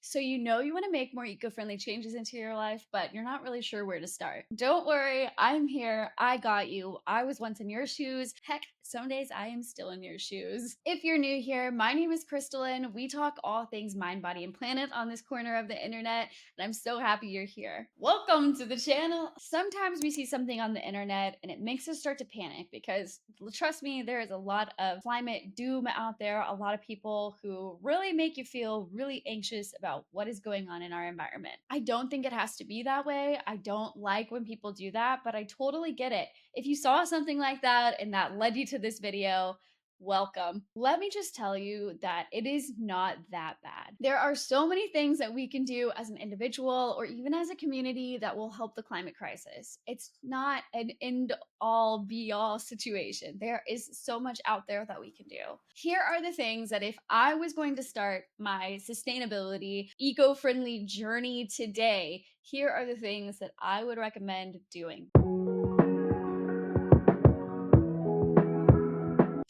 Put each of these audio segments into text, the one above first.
So you know you want to make more eco-friendly changes into your life, but you're not really sure where to start. Don't worry, I'm here. I got you. I was once in your shoes. Heck, some days I am still in your shoes. If you're new here, my name is Crystalline. We talk all things mind, body, and planet on this corner of the internet, and I'm so happy you're here. Welcome to the channel. Sometimes we see something on the internet and it makes us start to panic because, trust me, there is a lot of climate doom out there, a lot of people who really make you feel really anxious about what is going on in our environment. I don't think it has to be that way. I don't like when people do that, but I totally get it. If you saw something like that and that led you to this video, welcome. Let me just tell you that it is not that bad. There are so many things that we can do as an individual or even as a community that will help the climate crisis. It's not an end all be all situation. There is so much out there that we can do. Here are the things that if I was going to start my sustainability, eco-friendly journey today, here are the things that I would recommend doing.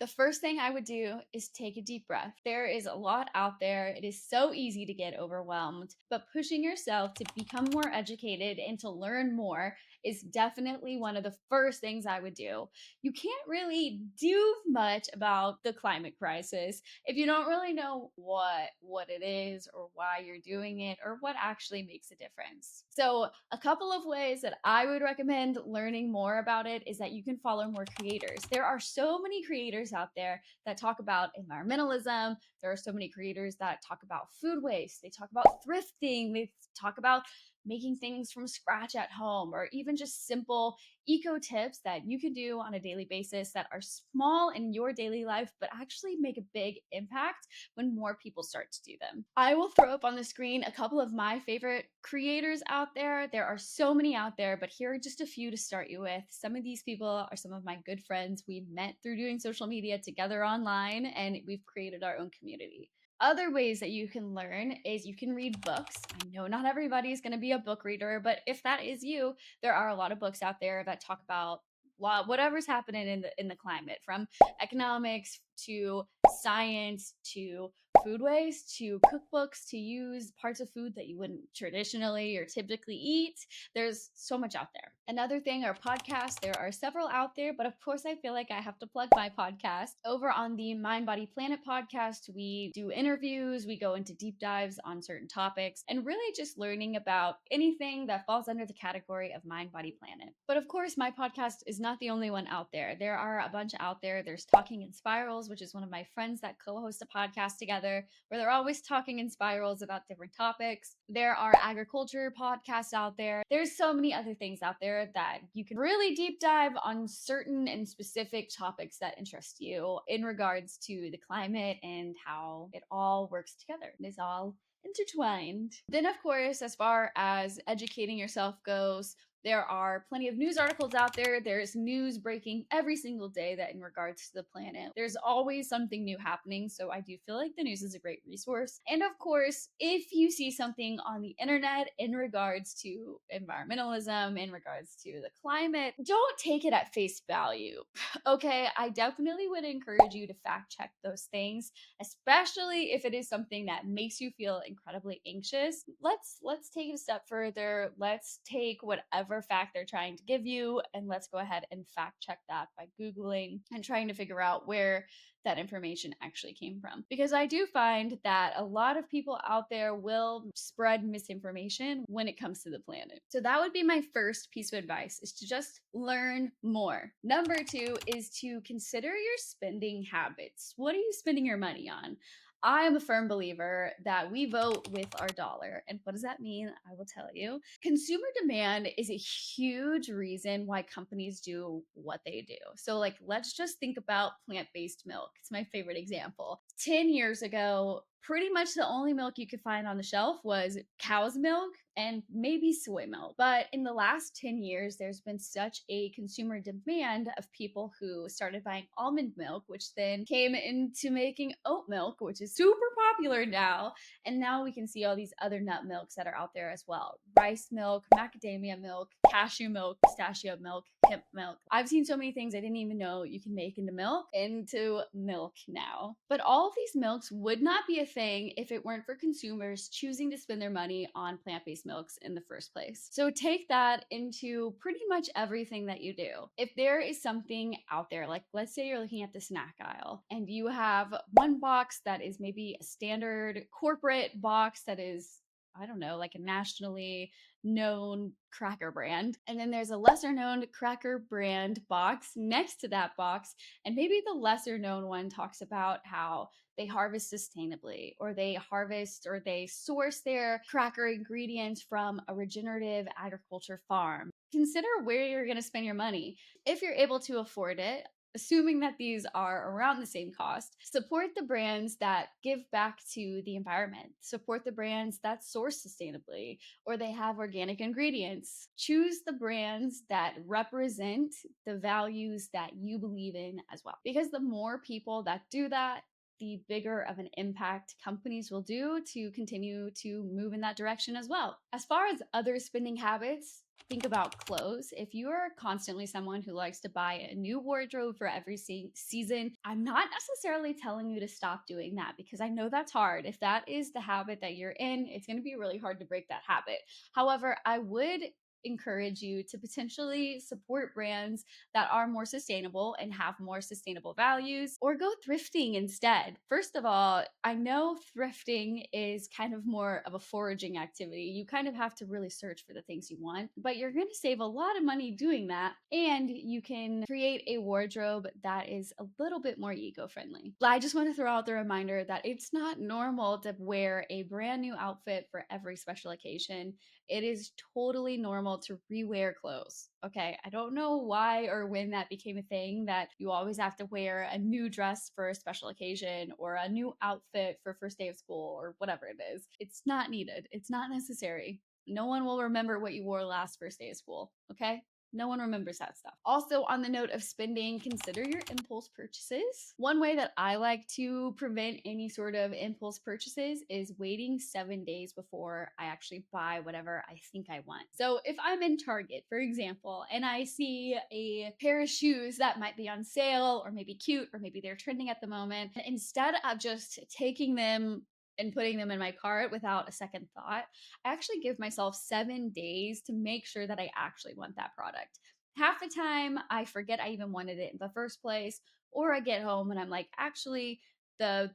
The first thing I would do is take a deep breath. There is a lot out there. It is so easy to get overwhelmed, but pushing yourself to become more educated and to learn more is definitely one of the first things I would do. You can't really do much about the climate crisis if you don't really know what it is or why you're doing it or what actually makes a difference. So, a couple of ways that I would recommend learning more about it is that you can follow more creators. There are so many creators out there that talk about environmentalism. There are so many creators that talk about food waste. They talk about thrifting. They talk about making things from scratch at home, or even just simple eco tips that you can do on a daily basis that are small in your daily life, but actually make a big impact when more people start to do them. I will throw up on the screen a couple of my favorite creators out there. There are so many out there, but here are just a few to start you with. Some of these people are some of my good friends. We met through doing social media together online, and we've created our own community. Other ways that you can learn is you can read books. I know not everybody is going to be a book reader, but if that is you, there are a lot of books out there that talk about whatever's happening in the climate, from economics to science to food waste to cookbooks to use parts of food that you wouldn't traditionally or typically eat. There's so much out there. Another thing are podcasts. There are several out there, but of course I feel like I have to plug my podcast. Over on the Mind Body Planet podcast, we do interviews, we go into deep dives on certain topics, and really just learning about anything that falls under the category of Mind Body Planet. But of course, my podcast is not the only one out there. There are a bunch out there. There's Talking in Spirals, which is one of my friends that co-host a podcast together, where they're always talking in spirals about different topics. There are agriculture podcasts out there. There's so many other things out there that you can really deep dive on certain and specific topics that interest you in regards to the climate and how it all works together. It's all intertwined. Then, of course, as far as educating yourself goes, there are plenty of news articles out there. There's news breaking every single day that in regards to the planet. There's always something new happening, so I do feel like the news is a great resource. And of course, if you see something on the internet in regards to environmentalism, in regards to the climate, don't take it at face value. Okay, I definitely would encourage you to fact check those things, especially if it is something that makes you feel incredibly anxious. Let's take it a step further. Let's take whatever fact they're trying to give you and let's go ahead and fact check that by Googling and trying to figure out where that information actually came from. Because I do find that a lot of people out there will spread misinformation when it comes to the planet. So that would be my first piece of advice, is to just learn more. Number two is to consider your spending habits. What are you spending your money on? I am a firm believer that we vote with our dollar. And what does that mean? I will tell you. Consumer demand is a huge reason why companies do what they do. So, like, let's just think about plant-based milk. It's my favorite example. 10 years ago, pretty much the only milk you could find on the shelf was cow's milk and maybe soy milk. But in the last 10 years, there's been such a consumer demand of people who started buying almond milk, which then came into making oat milk, which is super popular now. And now we can see all these other nut milks that are out there as well. Rice milk, macadamia milk, cashew milk, pistachio milk, hemp milk. I've seen so many things I didn't even know you can make into milk now. But all of these milks would not be thing if it weren't for consumers choosing to spend their money on plant-based milks in the first place. So take that into pretty much everything that you do. If there is something out there, like let's say you're looking at the snack aisle and you have one box that is maybe a standard corporate box that is, I don't know, like a nationally known cracker brand. And then there's a lesser known cracker brand box next to that box. And maybe the lesser known one talks about how they harvest sustainably, or they harvest or they source their cracker ingredients from a regenerative agriculture farm. Consider where you're going to spend your money. If you're able to afford it, assuming that these are around the same cost, support the brands that give back to the environment, support the brands that source sustainably, or they have organic ingredients. Choose the brands that represent the values that you believe in as well. Because the more people that do that, the bigger of an impact companies will do to continue to move in that direction as well. As far as other spending habits, think about clothes. If you are constantly someone who likes to buy a new wardrobe for every season, I'm not necessarily telling you to stop doing that, because I know that's hard. If that is the habit that you're in, it's going to be really hard to break that habit. However, I would encourage you to potentially support brands that are more sustainable and have more sustainable values, or go thrifting instead. First of all, I know thrifting is kind of more of a foraging activity. You kind of have to really search for the things you want, but you're going to save a lot of money doing that, and you can create a wardrobe that is a little bit more eco-friendly. I just want to throw out the reminder that it's not normal to wear a brand new outfit for every special occasion. It is totally normal to rewear clothes. Okay. I don't know why or when that became a thing that you always have to wear a new dress for a special occasion or a new outfit for first day of school or whatever it is. It's not needed. It's not necessary. No one will remember what you wore last first day of school. Okay. No one remembers that stuff. Also, on the note of spending, consider your impulse purchases. One way that I like to prevent any sort of impulse purchases is waiting 7 days before I actually buy whatever I think I want. So if I'm in Target, for example, and I see a pair of shoes that might be on sale or maybe cute or maybe they're trending at the moment, instead of just taking them and putting them in my cart without a second thought, I actually give myself 7 days to make sure that I actually want that product. Half the time, I forget I even wanted it in the first place, or I get home and I'm like, actually, the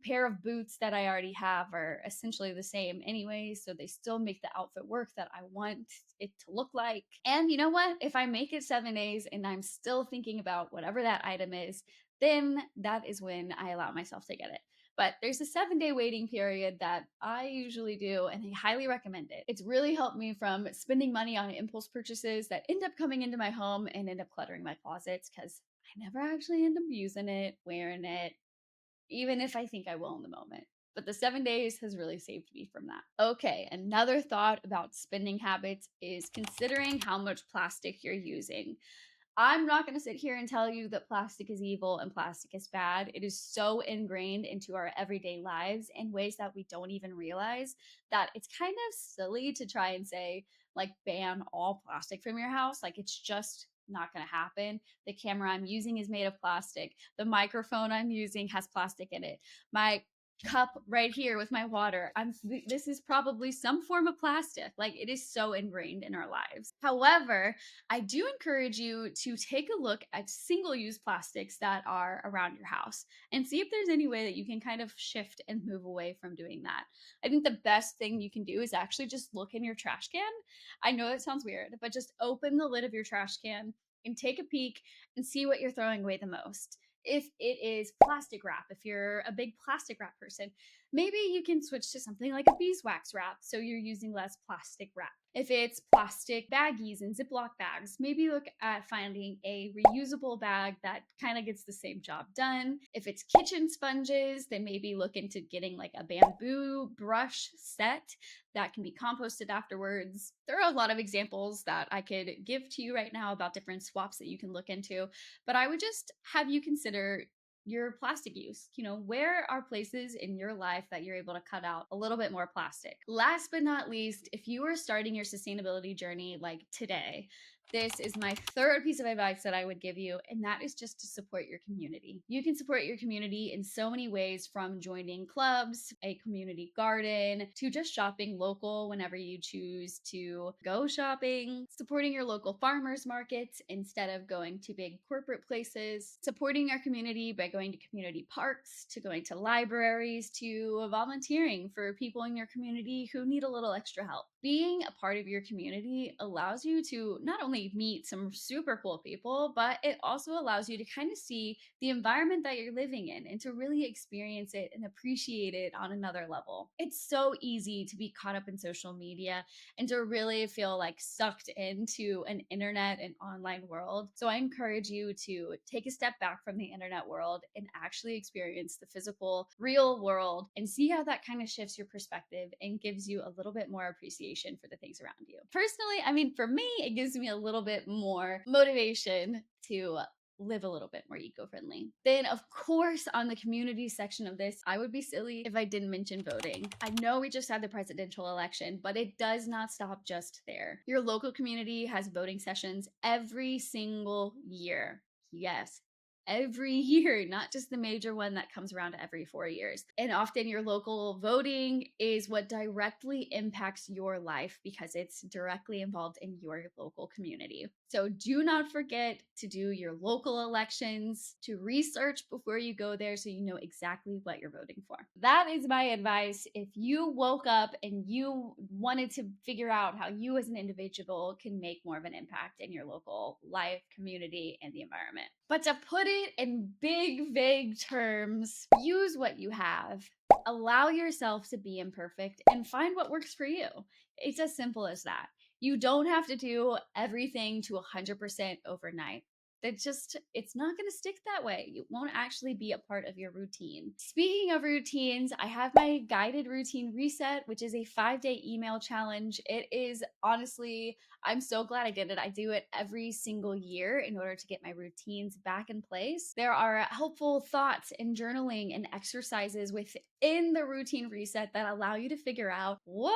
pair of boots that I already have are essentially the same anyway, so they still make the outfit work that I want it to look like. And you know what? If I make it 7 days and I'm still thinking about whatever that item is, then that is when I allow myself to get it. But there's a 7 day waiting period that I usually do, and I highly recommend it. It's really helped me from spending money on impulse purchases that end up coming into my home and end up cluttering my closets, because I never actually end up using it, wearing it, even if I think I will in the moment. But the 7 days has really saved me from that. Okay, another thought about spending habits is considering how much plastic you're using. I'm not going to sit here and tell you that plastic is evil and plastic is bad. It is so ingrained into our everyday lives in ways that we don't even realize that it's kind of silly to try and say, like, ban all plastic from your house. Like, it's just not going to happen. The camera I'm using is made of plastic. The microphone I'm using has plastic in it. My cup right here with my water, this is probably some form of plastic. Like, it is so ingrained in our lives. However, I do encourage you to take a look at single-use plastics that are around your house and see if there's any way that you can kind of shift and move away from doing that. I think the best thing you can do is actually just look in your trash can. I know that sounds weird, but just open the lid of your trash can and take a peek and see what you're throwing away the most. If it is plastic wrap, if you're a big plastic wrap person, maybe you can switch to something like a beeswax wrap so you're using less plastic wrap. If it's plastic baggies and Ziploc bags, maybe look at finding a reusable bag that kind of gets the same job done. If it's kitchen sponges, then maybe look into getting like a bamboo brush set that can be composted afterwards. There are a lot of examples that I could give to you right now about different swaps that you can look into, but I would just have you consider your plastic use. Where are places in your life that you're able to cut out a little bit more plastic? Last but not least, if you are starting your sustainability journey like today, This is my third piece of advice that I would give you, and that is just to support your community. You can support your community in so many ways, from joining clubs, a community garden, to just shopping local whenever you choose to go shopping, supporting your local farmers markets instead of going to big corporate places, supporting your community by going to community parks, to going to libraries, to volunteering for people in your community who need a little extra help. Being a part of your community allows you to not only meet some super cool people, but it also allows you to kind of see the environment that you're living in and to really experience it and appreciate it on another level. It's so easy to be caught up in social media and to really feel like sucked into an internet and online world. So I encourage you to take a step back from the internet world and actually experience the physical, real world and see how that kind of shifts your perspective and gives you a little bit more appreciation for the things around you. Personally, I mean, for me, it gives me a little bit more motivation to live a little bit more eco-friendly. Then, of course, on the community section of this, I would be silly if I didn't mention voting. I know we just had the presidential election, but it does not stop just there. Your local community has voting sessions every single year. Yes, every year, not just the major one that comes around every 4 years. And often your local voting is what directly impacts your life because it's directly involved in your local community. So do not forget to do your local elections, to research before you go there so you know exactly what you're voting for. That is my advice. If you woke up and you wanted to figure out how you as an individual can make more of an impact in your local life, community, and the environment. But to put it in big, vague terms, use what you have. Allow yourself to be imperfect and find what works for you. It's as simple as that. You don't have to do everything to 100% overnight. It's not going to stick that way. It won't actually be a part of your routine. Speaking of routines, I have my guided routine reset, which is a 5-day email challenge. It is honestly, I'm so glad I did it. I do it every single year in order to get my routines back in place. There are helpful thoughts and journaling and exercises within the routine reset that allow you to figure out what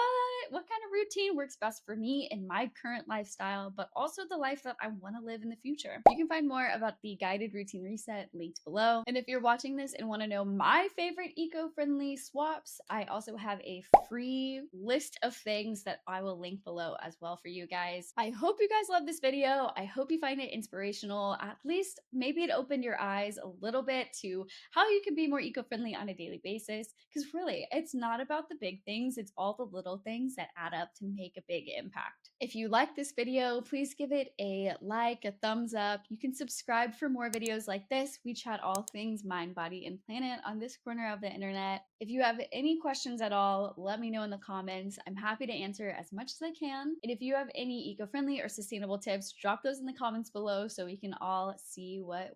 kind of routine works best for me in my current lifestyle, but also the life that I want to live in the future. You can find more about the guided routine reset linked below. And if you're watching this and want to know my favorite eco-friendly swaps, I also have a free list of things that I will link below as well for you guys. I hope you guys love this video. I hope you find it inspirational. At least maybe it opened your eyes a little bit to how you can be more eco-friendly on a daily basis. Because really, it's not about the big things. It's all the little things that add up to make a big impact. If you like this video, please give it a like, a thumbs up. You can subscribe for more videos like this. We chat all things mind, body, and planet on this corner of the internet. If you have any questions at all, let me know in the comments. I'm happy to answer as much as I can. And if you have any eco-friendly or sustainable tips, drop those in the comments below so we can all see what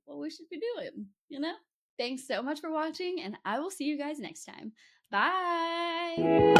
we should be doing, you know? Thanks so much for watching, and I will see you guys next time. Bye!